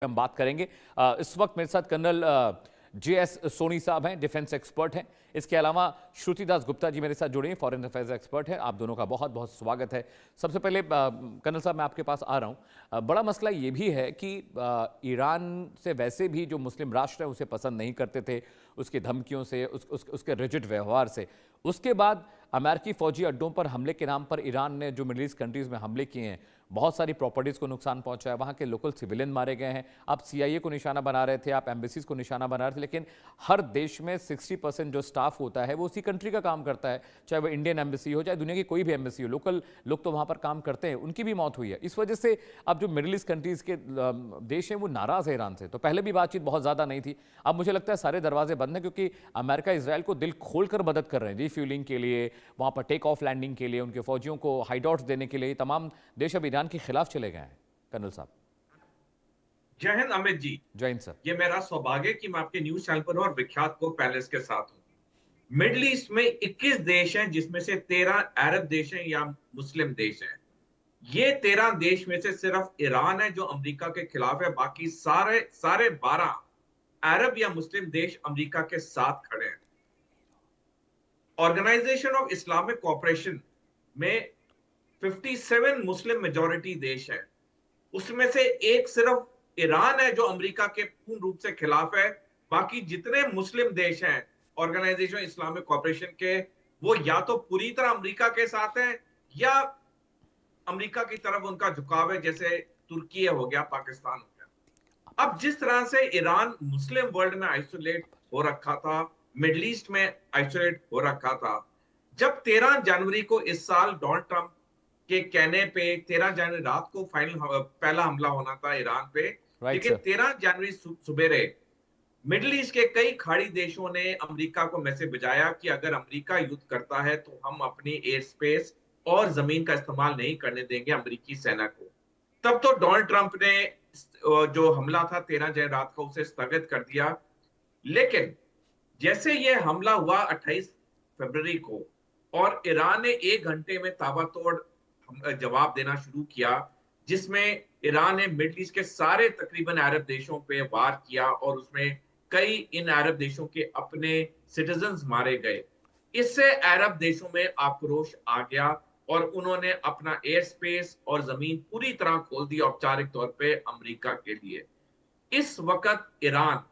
हम बात करेंगे। इस वक्त मेरे साथ कर्नल JS सोनी साहब हैं, डिफेंस एक्सपर्ट हैं। इसके अलावा श्रुतिदास गुप्ता जी मेरे साथ जुड़े हैं, फॉरेन अफेयर्स एक्सपर्ट हैं। आप दोनों का बहुत बहुत स्वागत है। सबसे पहले कर्नल साहब मैं आपके पास आ रहा हूं। बड़ा मसला ये भी है कि ईरान से वैसे भी जो मुस्लिम राष्ट्र है उसे पसंद नहीं करते थे, उसकी धमकियों से, उसके रिजिड व्यवहार से। उसके बाद अमेरिकी फौजी अड्डों पर हमले के नाम पर ईरान ने जो मिडिल ईस्ट कंट्रीज में हमले किए हैं, बहुत सारी प्रॉपर्टीज को नुकसान पहुंचा है, वहां के लोकल सिविलियन मारे गए हैं। आप CIA को निशाना बना रहे थे, आप एम्बेसीज को निशाना बना रहे थे, लेकिन हर देश में 60% जो स्टाफ होता है वो उसी कंट्री का काम करता है, चाहे वो इंडियन एम्बेसी हो, चाहे दुनिया की कोई भी एम्बेसी हो। लोकल लोग तो वहां पर काम करते हैं, उनकी भी मौत हुई है। इस वजह से अब जो मिडिल ईस्ट कंट्रीज के देश हैं वो नाराज है ईरान से। तो पहले भी बातचीत बहुत ज्यादा नहीं थी, अब मुझे लगता है सारे दरवाजे बंद हैं, क्योंकि अमेरिका इसराइल को दिल खोलकर मदद कर रहे हैं रिफ्यूलिंग के लिए, वहां पर टेक ऑफ लैंडिंग के लिए, उनके फौजियों को हाइडआउट्स देने के लिए। तमाम देश अब ईरान के खिलाफ चले गए हैं। कर्नल साहब जय हिंद अमित जी। जय हिंद सर। ये मेरा सौभाग्य कि मैं आपके न्यूज चैनल पर हूं और विख्यात को पैलेस के साथ हूं। मिडिल ईस्ट में 21 देश हैं, जिसमें से 13 अरब देश हैं या मुस्लिम देश हैं। ये 13 देश में से सिर्फ ईरान है जो अमेरिका के खिलाफ है, बाकी सारे 12 अरब या मुस्लिम देश अमेरिका के साथ खड़े हैं। ऑर्गेनाइजेशन ऑफ इस्लामिक कोऑपरेशन में 57 मुस्लिम मेजॉरिटी देश हैं, उसमें से एक सिर्फ ईरान है जो अमेरिका के पूर्ण रूप से खिलाफ है। बाकी जितने मुस्लिम देश हैं ऑर्गेनाइजेशन इस्लामिक कोऑपरेशन के, वो या तो पूरी तरह अमेरिका के साथ हैं या अमेरिका की तरफ उनका झुकाव है, जैसे तुर्की हो गया, पाकिस्तान हो गया। अब जिस तरह से ईरान मुस्लिम वर्ल्ड में आइसोलेट हो रखा था, मिडिल ईस्ट में आइसोलेट हो रखा था, जब 13 जनवरी को इस साल डोनाल्ड ट्रंप के कहने पे 13 जनवरी रात को पहला हमला होना था ईरान पे, लेकिन 13 जनवरी सुबेरे मिडिल ईस्ट के कई खाड़ी देशों ने अमेरिका को मैसेज भेजा कि अगर अमेरिका युद्ध करता है तो हम अपनी एयर स्पेस और जमीन का इस्तेमाल नहीं करने देंगे अमेरिकी सेना को। तब तो डोनाल्ड ट्रंप ने जो हमला था 13 जनवरी रात को उसे स्थगित कर दिया। लेकिन जैसे यह हमला हुआ 28 फरवरी को और ईरान ने 1 घंटे में ताबड़तोड़ जवाब देना शुरू किया, जिसमें ईरान ने मिडिल ईस्ट के सारे तकरीबन अरब देशों पे वार किया और उसमें कई इन अरब देशों के अपने सिटीजन्स मारे गए। इससे अरब देशों में आक्रोश आ गया और उन्होंने अपना एयर स्पेस और जमीन पूरी तरह खोल दी औपचारिक तौर पे अमेरिका के लिए। इस वक्त ईरान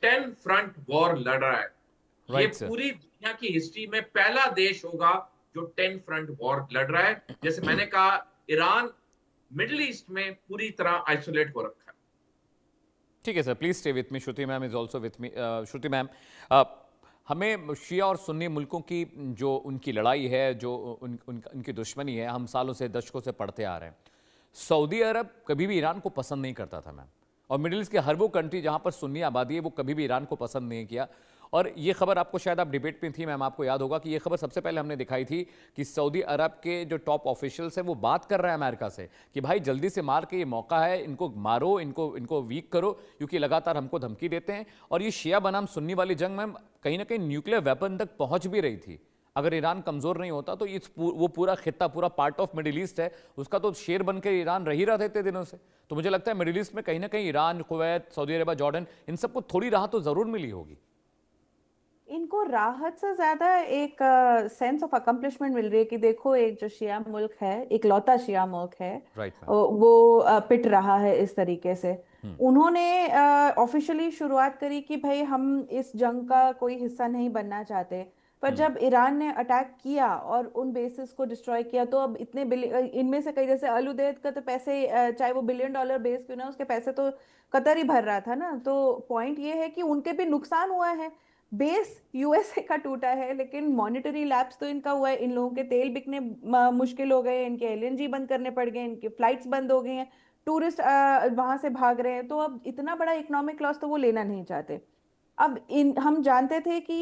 10 फ्रंट वॉर लड़ रहा है। ये पूरी दुनिया की हिस्ट्री में पहला देश होगा जो 10 फ्रंट वॉर लड़ रहा है। जैसे मैंने कहा, ईरान मिडिल ईस्ट में पूरी तरह आइसोलेट हो रखा है। ठीक है sir, please stay with me. Shruti ma'am is also with me. Shruti ma'am, हमें शिया और सुन्नी मुल्कों की जो उनकी लड़ाई है, जो उनकी दुश्मनी है, हम सालों से दशकों से पढ़ते आ रहे हैं। सऊदी अरब कभी भी ईरान को पसंद नहीं करता था मैम, और मिडिल ईस्ट के हर वो कंट्री जहां पर सुन्नी आबादी है वो कभी भी ईरान को पसंद नहीं किया। और ये खबर आपको शायद आप डिबेट में थी मैम, आपको याद होगा कि ये खबर सबसे पहले हमने दिखाई थी कि सऊदी अरब के जो टॉप ऑफिशियल्स हैं वो बात कर रहे हैं अमेरिका से कि भाई जल्दी से मार के, ये मौका है, इनको मारो, इनको वीक करो, क्योंकि लगातार हमको धमकी देते हैं। और ये शिया बनाम सुन्नी वाली जंग मैम कहीं ना कहीं न्यूक्लियर वेपन तक पहुंच भी रही थी। अगर ईरान कमजोर नहीं होता तो वो पूरा खित्ता, पूरा पार्ट ऑफ मिडिल ईस्ट है, उसका तो शेर बनकर ईरान रह ही रहा था इतने दिनों से। तो मुझे लगता है मिडिल ईस्ट में कहीं ना कहीं ईरान, कुवैत, सऊदी अरब, जॉर्डन, इन सबको थोड़ी राहत तो जरूर मिली होगी। इनको राहत से ज्यादा एक सेंस ऑफ अकम्प्लिशमेंट मिल रही है कि देखो, एक जो शिया मुल्क है, एक लौता शिया मुल्क है, वो पिट रहा है इस तरीके से। उन्होंने ऑफिशियली शुरुआत करी कि भाई हम इस जंग का कोई हिस्सा नहीं बनना चाहते, पर जब ईरान ने अटैक किया और उन बेसिस को डिस्ट्रॉय किया, तो अब इतने इनमें से कई, जैसे अल उदैद का तो पैसे, चाहे वो $1 बिलियन बेस क्यों ना, उसके पैसे तो कतर ही भर रहा था ना। तो पॉइंट ये है कि उनके भी नुकसान हुआ है। बेस यूएसए का टूटा है, लेकिन मॉनिटरी लैप्स तो इनका हुआ है। इन लोगों के तेल बिकने मुश्किल हो गए, इनके LNG बंद करने पड़ गए, इनके फ्लाइट्स बंद हो गई हैं, टूरिस्ट वहां से भाग रहे हैं। तो अब इतना बड़ा इकोनॉमिक लॉस तो वो लेना नहीं चाहते। अब हम जानते थे कि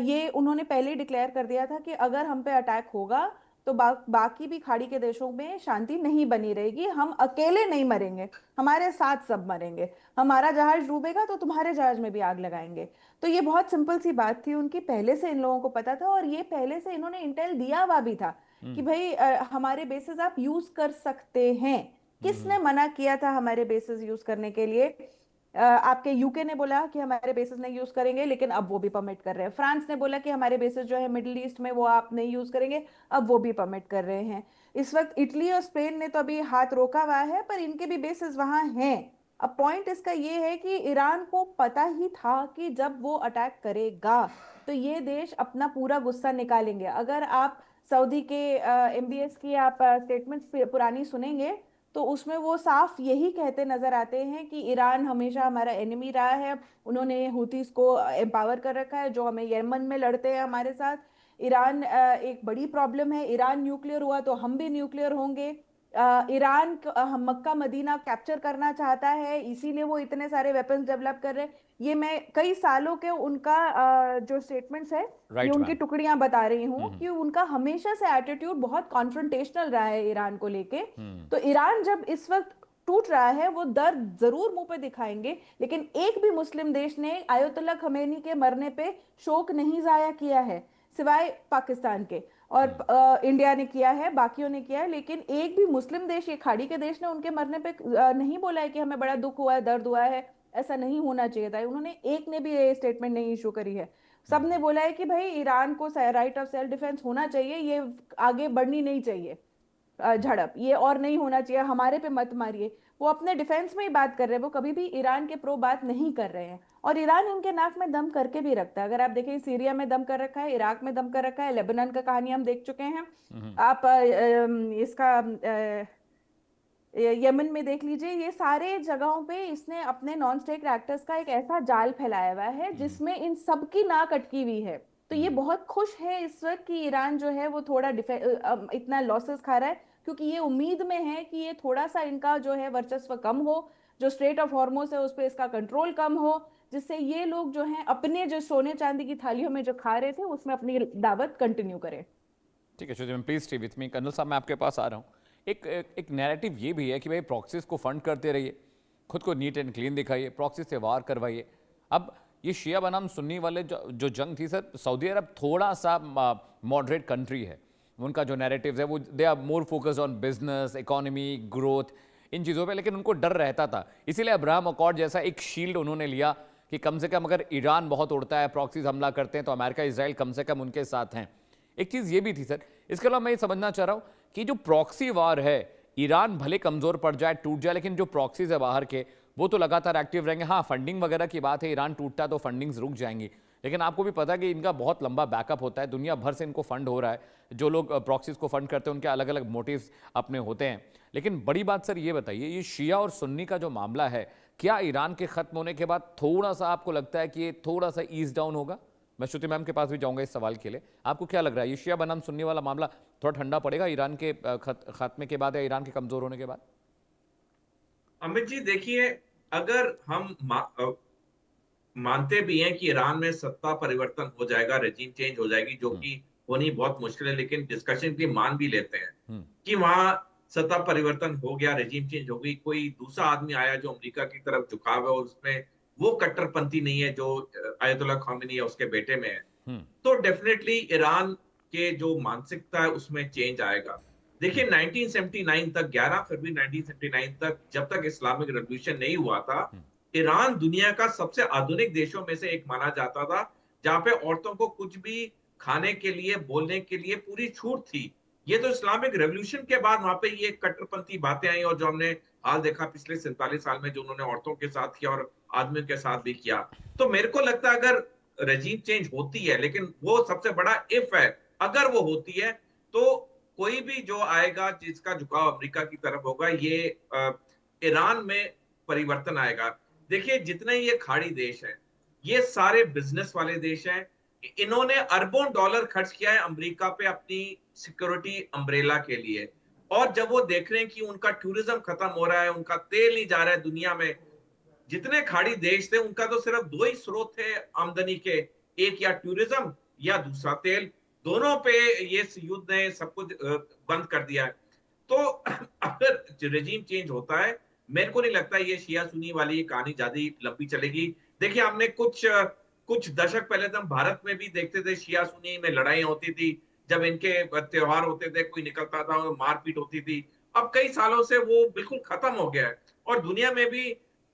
ये उन्होंने पहले ही डिक्लेयर कर दिया था कि अगर हम पे अटैक होगा तो बाकी भी खाड़ी के देशों में शांति नहीं बनी रहेगी, हम अकेले नहीं मरेंगे, हमारे साथ सब मरेंगे, हमारा जहाज डूबेगा तो तुम्हारे जहाज में भी आग लगाएंगे। तो ये बहुत सिंपल सी बात थी उनकी, पहले से इन लोगों को पता था, और ये पहले से इन्होंने इंटेल दिया हुआ भी था कि भाई हमारे बेसिस आप यूज कर सकते हैं। किसने मना किया था हमारे बेसिस यूज करने के लिए? आपके यूके ने बोला कि हमारे बेसिस नहीं यूज करेंगे, लेकिन अब वो भी परमिट कर रहे हैं। फ्रांस ने बोला कि हमारे बेसिस जो है मिडिल ईस्ट में वो आप नहीं यूज करेंगे, अब वो भी परमिट कर रहे हैं। इस वक्त इटली और स्पेन ने तो अभी हाथ रोका हुआ है, पर इनके भी बेसिस वहां हैं। अब पॉइंट इसका ये है कि ईरान को पता ही था कि जब वो अटैक करेगा तो ये देश अपना पूरा गुस्सा निकालेंगे। अगर आप सऊदी के एमबीएस की आप स्टेटमेंट्स पुरानी सुनेंगे तो उसमें वो साफ यही कहते नजर आते हैं कि ईरान हमेशा हमारा एनिमी रहा है। उन्होंने हुतीस को एम्पावर कर रखा है, जो हमें यमन में लड़ते हैं हमारे साथ। ईरान एक बड़ी प्रॉब्लम है। ईरान न्यूक्लियर हुआ तो हम भी न्यूक्लियर होंगे। ईरान मक्का मदीना कैप्चर करना चाहता है, इसीलिए वो इतने सारे वेपन्स डेवलप कर रहे हैं। ये मैं कई सालों के उनका जो स्टेटमेंट्स है, ये उनकी टुकड़ियां बता रही हूँ कि उनका हमेशा से एटीट्यूड बहुत कॉन्फ्रंटेशनल रहा है ईरान को लेके। तो ईरान जब इस वक्त टूट रहा है, वो दर्द जरूर मुंह पे दिखाएंगे, लेकिन एक भी मुस्लिम देश ने आयतुल्लाह खमेनी के मरने पे शोक नहीं जाया किया है, सिवाय पाकिस्तान के। और इंडिया ने किया है, बाकियों ने किया है, लेकिन एक भी मुस्लिम देश, ये खाड़ी के देश ने उनके मरने पे नहीं बोला है कि हमें बड़ा दुख हुआ है, दर्द हुआ है। ऐसा नहीं होना चाहिए था। उन्होंने एक ने भी ये स्टेटमेंट नहीं इशू करी है। सबने बोला है कि भाई ईरान को राइट ऑफ सेल्फ डिफेंस होना चाहिए, ये आगे बढ़नी नहीं चाहिए झड़प, ये और नहीं होना चाहिए, हमारे पे मत मारिए। वो अपने डिफेंस में ही बात कर रहे हैं, वो कभी भी ईरान के प्रो बात नहीं कर रहे हैं। और ईरान इनके नाक में दम करके भी रखता है। अगर आप देखें, सीरिया में दम कर रखा है, इराक में दम कर रखा है, लेबनान का कहानी हम देख चुके हैं। आप इसका यमन में देख लीजिए। ये सारे जगहों पे इसने अपने नॉन स्टेट एक्टर्स का एक ऐसा जाल फैलाया हुआ है जिसमें इन सबकी नाक अटकी हुई है। तो ये बहुत खुश है इस वक्त कि ईरान जो है वो थोड़ा इतना लॉसेस खा रहा है, क्योंकि ये उम्मीद में है कि ये थोड़ा सा इनका जो है वर्चस्व कम हो, जो स्ट्रेट ऑफ हॉर्मुज है उस पर इसका कंट्रोल कम हो, जिससे ये लोग जो हैं अपने जो सोने चांदी की थालियों में जो खा रहे थे उसमें अपनी दावत कंटिन्यू करें। ठीक है Shruti, please stay with me. Colonel साहब, मैं आपके पास आ रहा हूँ। एक नैरेटिव ये भी है कि भाई प्रॉक्सीज को फंड करते रहिए, खुद को नीट एंड क्लीन दिखाइए, प्रॉक्सी से वार करवाइए। अब ये शिया बनाम सुन्नी वाले जो जंग थी सर, सऊदी अरब थोड़ा सा मॉडरेट कंट्री है, उनका जो नैरेटिव है वो they are more focused on business, economy, growth, इन चीज़ों पे, लेकिन उनको डर रहता था। इसीलिए अब्राहम अकॉर्ड जैसा एक शील्ड उन्होंने लिया कि कम से कम अगर ईरान बहुत उड़ता है, प्रॉक्सीज हमला करते हैं, तो अमेरिका इजराइल कम से कम उनके साथ हैं। एक चीज़ ये भी थी सर। इसके अलावा मैं ये समझना चाह रहा हूँ कि जो प्रॉक्सी वार है, ईरान भले कमज़ोर पड़ जाए, टूट जाए, लेकिन जो प्रॉक्सीज है बाहर के वो तो लगातार एक्टिव रहेंगे। हाँ, फंडिंग वगैरह की बात है, ईरान टूटता तो फंडिंग्स रुक जाएंगी, लेकिन आपको भी पता है कि इनका बहुत लंबा बैकअप होता है, दुनिया भर से इनको फंड हो रहा है। जो लोग प्रॉक्सीज को फंड करते हैं उनके अलग अलग मोटिव्स अपने होते हैं। लेकिन बड़ी बात सर ये बताइए, ये शिया और सुन्नी का जो मामला है, क्या ईरान के खत्म होने के बाद थोड़ा सा आपको लगता है कि ये थोड़ा सा ईज डाउन होगा? मैं श्रुति मैम के पास भी जाऊंगा इस सवाल के लिए। आपको क्या लग रहा है, ये शिया बनाम सुन्नी वाला मामला थोड़ा ठंडा पड़ेगा ईरान के खात्मे के बाद या ईरान के कमजोर होने के बाद? अमित जी देखिए, अगर हम मानते भी हैं कि ईरान में सत्ता परिवर्तन हो जाएगा, रेजिम चेंज हो जाएगी, जो कि होनी बहुत मुश्किल है, लेकिन डिस्कशन के लिए मान भी लेते हैं कि वहां सत्ता परिवर्तन हो गया, रेजिम चेंज हो गई, कोई दूसरा आदमी आया जो अमेरिका की तरफ झुकाव है और उसमें वो कट्टरपंथी नहीं है जो आयतुल्लाह खामेनी है उसके बेटे में है, तो डेफिनेटली ईरान के जो मानसिकता है उसमें चेंज आएगा। देखिए 1979 तक, 11 फरवरी 1979 तक, जब तक इस्लामिक रेवोल्यूशन नहीं हुआ था, ईरान दुनिया का सबसे आधुनिक देशों में से एक माना जाता था, जहां पे औरतों को कुछ भी खाने के लिए, बोलने के लिए पूरी छूट थी। ये तो इस्लामिक रेवोल्यूशन के बाद वहां पे ये कट्टरपंथी बातें आई, और जो हमने हाल देखा पिछले 47 साल में, जो उन्होंने औरतों के साथ किया और आदमियों के साथ भी किया। तो मेरे को लगता है अगर रेजीम चेंज होती है, लेकिन वो सबसे बड़ा इफ है, अगर वो होती है तो कोई भी जो आएगा जिसका झुकाव अमेरिका की तरफ होगा, ये ईरान में परिवर्तन आएगा। देखिए जितने ये खाड़ी देश हैं, ये सारे बिजनेस वाले देश हैं, इन्होंने अरबों डॉलर खर्च किया है अमेरिका पे अपनी सिक्योरिटी अम्ब्रेला के लिए, और जब वो देख रहे हैं कि उनका टूरिज्म खत्म हो रहा है, उनका तेल नहीं जा रहा है दुनिया में, जितने खाड़ी देश थे उनका तो सिर्फ दो ही स्रोत थे आमदनी के, एक या टूरिज्म या दूसरा तेल, दोनों पे ये युद्ध ने सब कुछ बंद कर दिया है। तो अगर रेजिम चेंज होता है, मेरे को नहीं लगता ये शिया सुन्नी वाली ये कहानी ज्यादा लंबी चलेगी। देखिए हमने कुछ दशक पहले तो हम भारत में भी देखते थे शिया सुन्नी में लड़ाई होती थी, जब इनके त्योहार होते थे कोई निकलता था, मारपीट होती थी, अब कई सालों से वो बिल्कुल खत्म हो गया है। और दुनिया में भी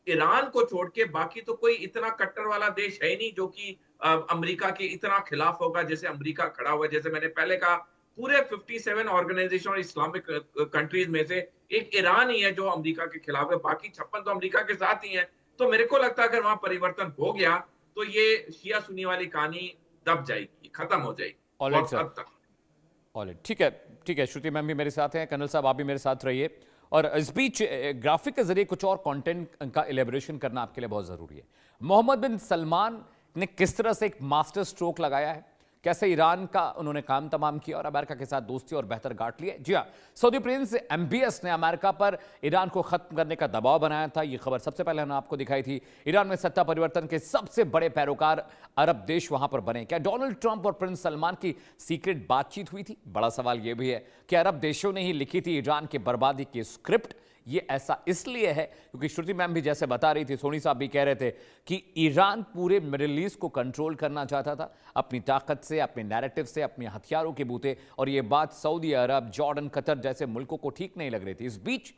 ईरान को छोड़ के बाकी तो कोई इतना कट्टर वाला देश है ही नहीं जो कि अमेरिका के इतना खिलाफ होगा जैसे अमेरिका खड़ा हुआ है। जैसे मैंने पहले कहा, पूरे 57 ऑर्गेनाइजेशन और इस्लामिक कंट्रीज में से एक ईरान ही है जो अमेरिका के खिलाफ है, बाकी 56 तो अमेरिका के साथ ही हैं। तो मेरे को लगता है अगर वहां परिवर्तन हो गया तो ये शिया सुन्नी वाली कहानी दब जाएगी, खत्म हो जाएगी ऑलराइट बहुत सर, हद तक। ऑलराइट, ठीक है, ठीक है। श्रुति मैम भी मेरे साथ हैं, कर्नल साहब आप भी मेरे साथ रहिए। और इस बीच ग्राफिक के जरिए कुछ और कंटेंट का एलेबोरेशन करना आपके लिए बहुत जरूरी है। मोहम्मद बिन सलमान ने किस तरह से एक मास्टर स्ट्रोक लगाया है, कैसे ईरान का उन्होंने काम तमाम किया और अमेरिका के साथ दोस्ती और बेहतर गांठ लिए। जी हाँ, सऊदी प्रिंस MBS ने अमेरिका पर ईरान को खत्म करने का दबाव बनाया था। ये खबर सबसे पहले हमने आपको दिखाई थी। ईरान में सत्ता परिवर्तन के सबसे बड़े पैरोकार अरब देश वहां पर बने। क्या डोनाल्ड ट्रंप और प्रिंस सलमान की सीक्रेट बातचीत हुई थी? बड़ा सवाल यह भी है कि अरब देशों ने ही लिखी थी ईरान की बर्बादी की स्क्रिप्ट। ये ऐसा इसलिए है क्योंकि श्रुति मैम भी जैसे बता रही थी, सोनी साहब भी कह रहे थे कि ईरान पूरे मिडिल ईस्ट को कंट्रोल करना चाहता था अपनी ताकत से, अपने नैरेटिव से, अपने हथियारों के बूते। और ये बात सऊदी अरब, जॉर्डन, कतर जैसे मुल्कों को ठीक नहीं लग रही थी। इस बीच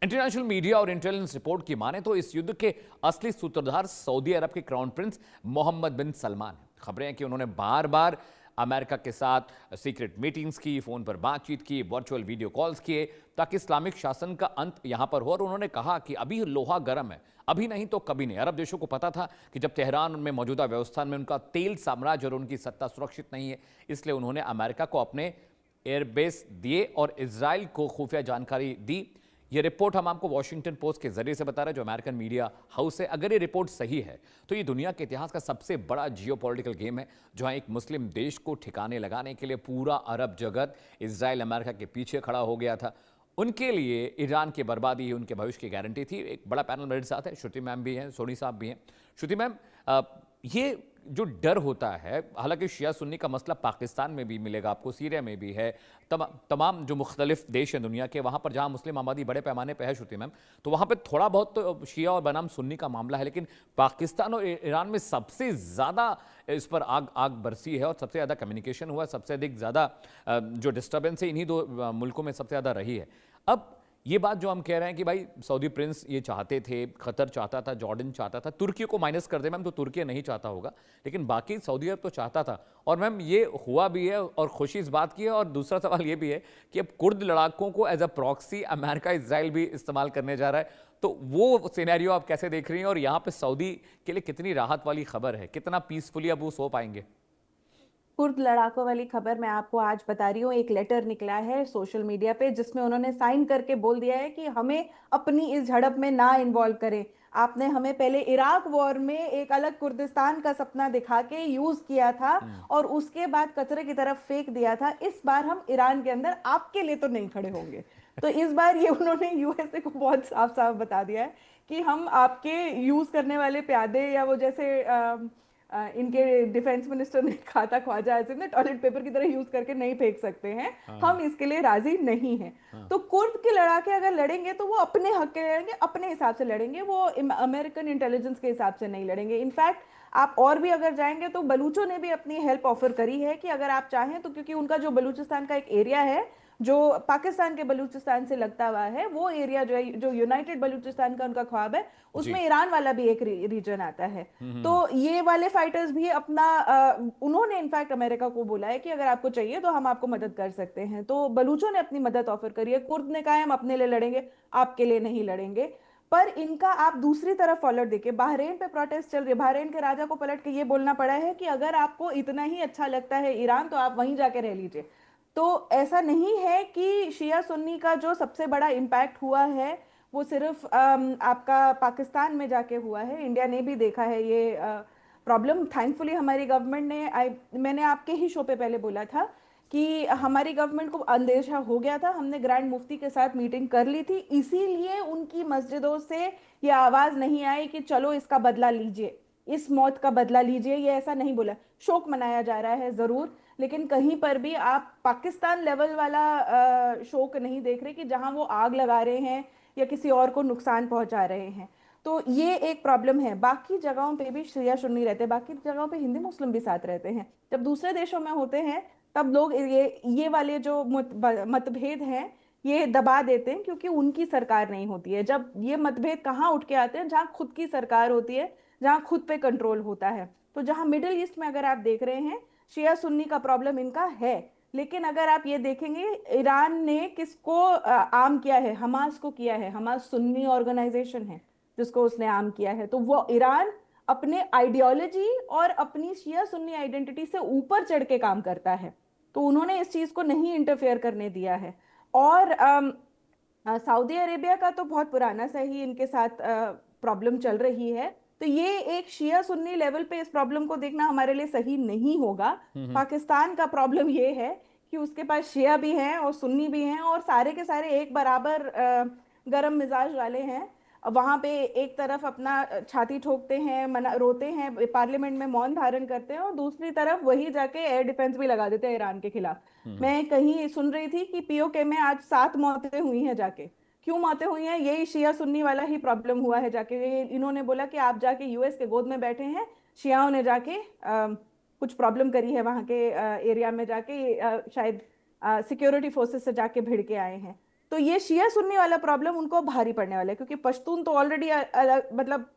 इंटरनेशनल मीडिया और इंटेलिजेंस रिपोर्ट की माने तो इस युद्ध के असली सूत्रधार सऊदी अरब के क्राउन प्रिंस मोहम्मद बिन सलमान हैं। खबरें हैं कि उन्होंने बार बार अमेरिका के साथ सीक्रेट मीटिंग्स की, फोन पर बातचीत की, वर्चुअल वीडियो कॉल्स किए ताकि इस्लामिक शासन का अंत यहां पर हो। और उन्होंने कहा कि अभी लोहा गर्म है, अभी नहीं तो कभी नहीं। अरब देशों को पता था कि जब तेहरान में मौजूदा व्यवस्था में उनका तेल साम्राज्य और उनकी सत्ता सुरक्षित नहीं है, इसलिए उन्होंने अमेरिका को अपने एयरबेस दिए और इजराइल को खुफिया जानकारी दी। ये रिपोर्ट हम आपको वॉशिंगटन पोस्ट के जरिए से बता रहे हैं, जो अमेरिकन मीडिया हाउस है। अगर ये रिपोर्ट सही है तो ये दुनिया के इतिहास का सबसे बड़ा जियोपॉलिटिकल गेम है, जहां एक मुस्लिम देश को ठिकाने लगाने के लिए पूरा अरब जगत इजराइल अमेरिका के पीछे खड़ा हो गया था। उनके लिए ईरान की बर्बादी ही उनके भविष्य की गारंटी थी। एक बड़ा पैनल मेरे साथ है, श्रुति मैम भी हैं, सोनी साहब भी हैं। श्रुति मैम, ये जो डर होता है, हालांकि शिया सुन्नी का मसला पाकिस्तान में भी मिलेगा आपको, सीरिया में भी है, तमाम जो मुख्तलिफ देश हैं दुनिया के, वहाँ पर जहाँ मुस्लिम आबादी बड़े पैमाने पर है श्रुति मैम, तो वहाँ पर थोड़ा बहुत तो शिया और बनाम सुन्नी का मामला है। लेकिन पाकिस्तान और ईरान में सबसे ज़्यादा इस पर आग बरसी है और सबसे ज़्यादा कम्युनिकेशन हुआ, सबसे अधिक ज़्यादा जो डिस्टर्बेंस है इन्हीं दो मुल्कों में सबसे ज़्यादा रही है। अब ये बात जो हम कह रहे हैं कि भाई सऊदी प्रिंस ये चाहते थे, कतर चाहता था, जॉर्डन चाहता था, तुर्की को माइनस कर दे मैम तो तुर्की नहीं चाहता होगा, लेकिन बाकी सऊदी अरब तो चाहता था। और मैम ये हुआ भी है और खुशी इस बात की है। और दूसरा सवाल ये भी है कि अब कुर्द लड़ाकों को as a proxy America, Israel भी इस्तेमाल करने जा रहा है। तो वो सिनेरियो आप कैसे देख रही हैं और यहाँ पे सऊदी के लिए कितनी राहत वाली खबर है, कितना पीसफुली अब वो सो पाएंगे? कुर्द लड़ाकों वाली खबर मैं आपको आज बता रही हूँ। एक लेटर निकला है सोशल मीडिया पे जिसमें उन्होंने साइन करके बोल दिया है कि हमें अपनी इस झड़प में ना इन्वॉल्व करें। आपने हमें पहले इराक वॉर में एक अलग कुर्दिस्तान का सपना दिखा के यूज किया था और उसके बाद कचरे की तरफ फेंक दिया था। इस बार हम ईरान के अंदर आपके लिए तो नहीं खड़े होंगे। तो इस बार ये उन्होंने यूएसए को बहुत साफ साफ बता दिया है कि हम आपके यूज करने वाले प्यादे, या वो जैसे इनके डिफेंस मिनिस्टर ने कहा था ख्वाजा आसिफ ने, टॉयलेट पेपर की तरह यूज करके नहीं फेंक सकते हैं। हम इसके लिए राजी नहीं हैं। तो कुर्द के लड़ाके अगर लड़ेंगे तो वो अपने हक के लड़ेंगे, अपने हिसाब से लड़ेंगे, वो अमेरिकन इंटेलिजेंस के हिसाब से नहीं लड़ेंगे। इनफैक्ट आप और भी अगर जाएंगे तो बलूचों ने भी अपनी हेल्प ऑफर करी है कि अगर आप चाहें तो, क्योंकि उनका जो बलूचिस्तान का एक एरिया है जो पाकिस्तान के बलूचिस्तान से लगता हुआ है, वो एरिया जो है, जो यूनाइटेड बलूचिस्तान का उनका ख्वाब है, उसमें ईरान वाला भी एक रीजन आता है। तो ये वाले फाइटर्स भी अपना उन्होंने इनफैक्ट अमेरिका को बोला है कि अगर आपको चाहिए तो हम आपको मदद कर सकते हैं। तो बलूचों ने अपनी मदद ऑफर करी है। कुर्द ने कहा है हम अपने लिए लड़ेंगे, आपके लिए नहीं लड़ेंगे। पर इनका आप दूसरी तरफ फॉलोअर देखिए, बहरीन पे प्रोटेस्ट चल रही है। बहरीन के राजा को पलट के ये बोलना पड़ा है कि अगर आपको इतना ही अच्छा लगता है ईरान तो आप वहीं जाके रह लीजिए। तो ऐसा नहीं है कि शिया सुन्नी का जो सबसे बड़ा इम्पैक्ट हुआ है वो सिर्फ आपका पाकिस्तान में जाके हुआ है। इंडिया ने भी देखा है ये प्रॉब्लम। थैंकफुली हमारी गवर्नमेंट ने, मैंने आपके ही शो पे पहले बोला था कि हमारी गवर्नमेंट को अंदेशा हो गया था, हमने ग्रैंड मुफ्ती के साथ मीटिंग कर ली थी, इसीलिए उनकी मस्जिदों से ये आवाज नहीं आई कि चलो इसका बदला लीजिए, इस मौत का बदला लीजिए। ये ऐसा नहीं बोला। शोक मनाया जा रहा है जरूर, लेकिन कहीं पर भी आप पाकिस्तान लेवल वाला शोक नहीं देख रहे कि जहां वो आग लगा रहे हैं या किसी और को नुकसान पहुंचा रहे हैं। तो ये एक प्रॉब्लम है। बाकी जगहों पे भी शिया सुन्नी रहते, बाकी जगहों पे हिंदू मुस्लिम भी साथ रहते हैं। जब दूसरे देशों में होते हैं तब लोग ये वाले जो मतभेद हैं ये दबा देते हैं क्योंकि उनकी सरकार नहीं होती है। जब ये मतभेद कहाँ उठ के आते हैं, जहाँ खुद की सरकार होती है, जहाँ खुद पे कंट्रोल होता है। तो जहाँ मिडिल ईस्ट में अगर आप देख रहे हैं, शिया सुन्नी का प्रॉब्लम इनका है, लेकिन अगर आप ये देखेंगे ईरान ने किसको आर्म किया है, हमास को किया है। हमास सुन्नी ऑर्गेनाइजेशन है जिसको उसने आर्म किया है। तो वो ईरान अपने आइडियोलॉजी और अपनी शिया सुन्नी आइडेंटिटी से ऊपर चढ़ के काम करता है, तो उन्होंने इस चीज को नहीं इंटरफेयर करने दिया है। और सऊदी अरेबिया का तो बहुत पुराना सा ही इनके साथ प्रॉब्लम चल रही है। तो ये एक शिया सुन्नी लेवल पे इस प्रॉब्लम को देखना हमारे लिए सही नहीं होगा। पाकिस्तान का प्रॉब्लम ये है कि उसके पास शिया भी हैं और सुन्नी भी हैं, और सारे के सारे एक बराबर गरम मिजाज वाले हैं। वहां पे एक तरफ अपना छाती ठोकते हैं, मना रोते हैं, पार्लियामेंट में मौन धारण करते हैं, और दूसरी तरफ वही जाके एयर डिफेंस भी लगा देते हैं ईरान के खिलाफ। मैं कहीं सुन रही थी कि पीओके में आज 7 मौतें हुई हैं जाके। क्यों मौतें हुई हैं? यही शिया सुन्नी वाला ही प्रॉब्लम हुआ है जाके। इन्होंने बोला कि आप जाके यूएस के गोद में बैठे हैं, शियाओं ने जाके कुछ प्रॉब्लम करी है वहां के एरिया में जाके, शायद सिक्योरिटी फोर्सेस से जाके भिड़ के आए हैं। तो ये शिया सुन्नी वाला प्रॉब्लम उनको भारी पड़ने वाला है, क्योंकि पश्तून तो ऑलरेडी मतलब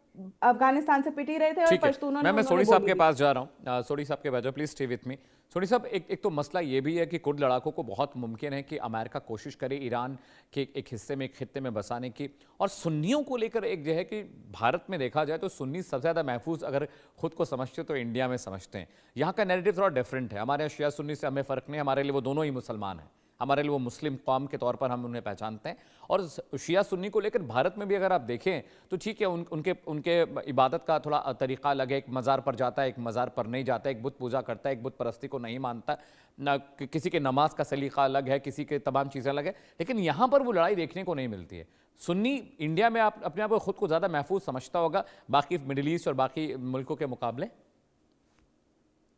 अफगानिस्तान से पिट ही रहे थे, और ठीक है, पश्तूनों ने मैं सोनी साहब के गोली पास जा रहा हूँ। सोनी साहब के बैठो, please stay with me. Soni साहब, एक तो मसला ये भी है कि कुर्द लड़ाकों को बहुत मुमकिन है कि अमेरिका कोशिश करे ईरान के एक हिस्से में, एक खित्ते में बसाने की। और सुन्नियों को लेकर एक जो है कि भारत में देखा जाए तो सुन्नी सबसे ज़्यादा महफूज अगर खुद को समझते तो इंडिया में समझते हैं। यहाँ का नैरेटिव थोड़ा डिफरेंट है। हमारे यहाँ शिया सुन्नी से हमें फ़र्क नहीं, हमारे लिए वो दोनों ही मुसलमान हैं, हमारे लिए वो मुस्लिम कौम के तौर पर हम उन्हें पहचानते हैं। और शिया सुन्नी को लेकर भारत में भी अगर आप देखें तो ठीक है, उनके इबादत का थोड़ा तरीका अलग है। एक मज़ार पर जाता है, एक मज़ार पर नहीं जाता, एक बुत पूजा करता है, एक बुत परस्ती को नहीं मानता ना, किसी के नमाज का सलीका अलग है, किसी के तमाम चीज़ें अलग है। लेकिन यहाँ पर वो लड़ाई देखने को नहीं मिलती है। सुन्नी इंडिया में आप अपने आप को खुद को ज़्यादा महफूज समझता होगा बाकी मिडिल ईस्ट और बाकी मुल्कों के मुकाबले,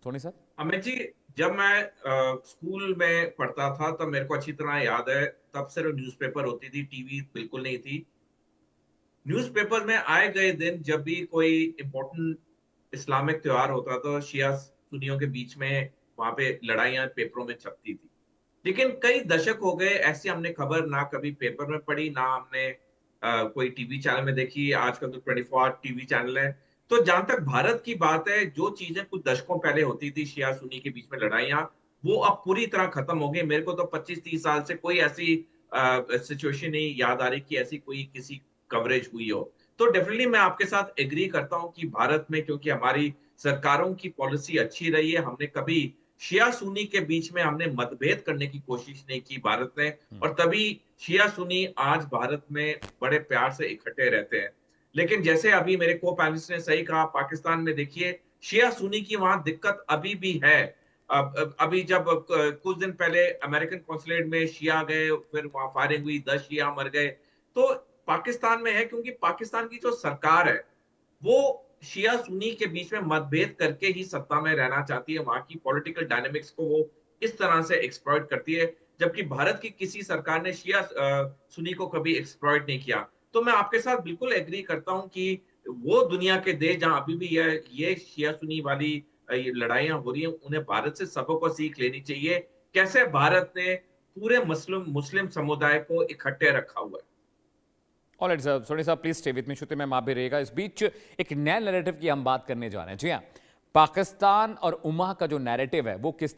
सोनी साहब? अमित जी, जब मैं स्कूल में पढ़ता था तब मेरे को अच्छी तरह याद है, तब सिर्फ न्यूज़पेपर होती थी, टीवी बिल्कुल नहीं थी। न्यूज़पेपर में आए गए दिन जब भी कोई इम्पोर्टेंट इस्लामिक त्योहार होता था, शिया सुन्नियों के बीच में वहां पे लड़ाइयां पेपरों में छपती थी। लेकिन कई दशक हो गए ऐसी हमने खबर ना कभी पेपर में पढ़ी, ना हमने कोई टीवी चैनल में देखी। आजकल तो 24 टीवी चैनल है। तो जहां तक भारत की बात है, जो चीजें कुछ दशकों पहले होती थी, शिया सुन्नी के बीच में लड़ाइयां, वो अब पूरी तरह खत्म हो गई। मेरे को तो 25-30 साल से कोई ऐसी सिचुएशन नहीं याद आ रही कि ऐसी कोई किसी कवरेज हुई हो। तो डेफिनेटली मैं आपके साथ एग्री करता हूं कि भारत में, क्योंकि हमारी सरकारों की पॉलिसी अच्छी रही है, हमने कभी शिया सुन्नी के बीच में हमने मतभेद करने की कोशिश नहीं की भारत ने, और तभी शिया सुन्नी आज भारत में बड़े प्यार से इकट्ठे रहते हैं। लेकिन जैसे अभी मेरे को पैनलिस्ट ने सही कहा, पाकिस्तान में देखिए शिया सुन्नी की वहां दिक्कत अभी भी है। अभी जब कुछ दिन पहले अमेरिकन कॉन्सुलेट में शिया गए, फिर वहां फायरिंग हुई, 10 शिया मर गए। तो पाकिस्तान में है क्योंकि पाकिस्तान की जो सरकार है वो शिया सुन्नी के बीच में मतभेद करके ही सत्ता में रहना चाहती है। वहां की पॉलिटिकल डायनेमिक्स को वो इस तरह से एक्सप्लॉइट करती है, जबकि भारत की किसी सरकार ने शिया सुन्नी को कभी एक्सप्लॉइट नहीं किया। तो मैं आपके साथ बिल्कुल एग्री करता हूं कि वो दुनिया के देश जहां अभी भी ये शिया सुन्नी वाली ये लड़ाइयां हो रही हैं, उन्हें भारत से सबक को सीख लेनी चाहिए, कैसे भारत ने पूरे मुस्लिम समुदाय को इकट्ठे रखा हुआ है। ऑलराइट सर, सोनी साहब please stay with me, Shruti ma'am आप भी रहेगा। इस बीच एक नया नैरेटिव की हम बात करने जा रहे हैं। जी हाँ, पाकिस्तान और उमा का जो नैरेटिव है वो किस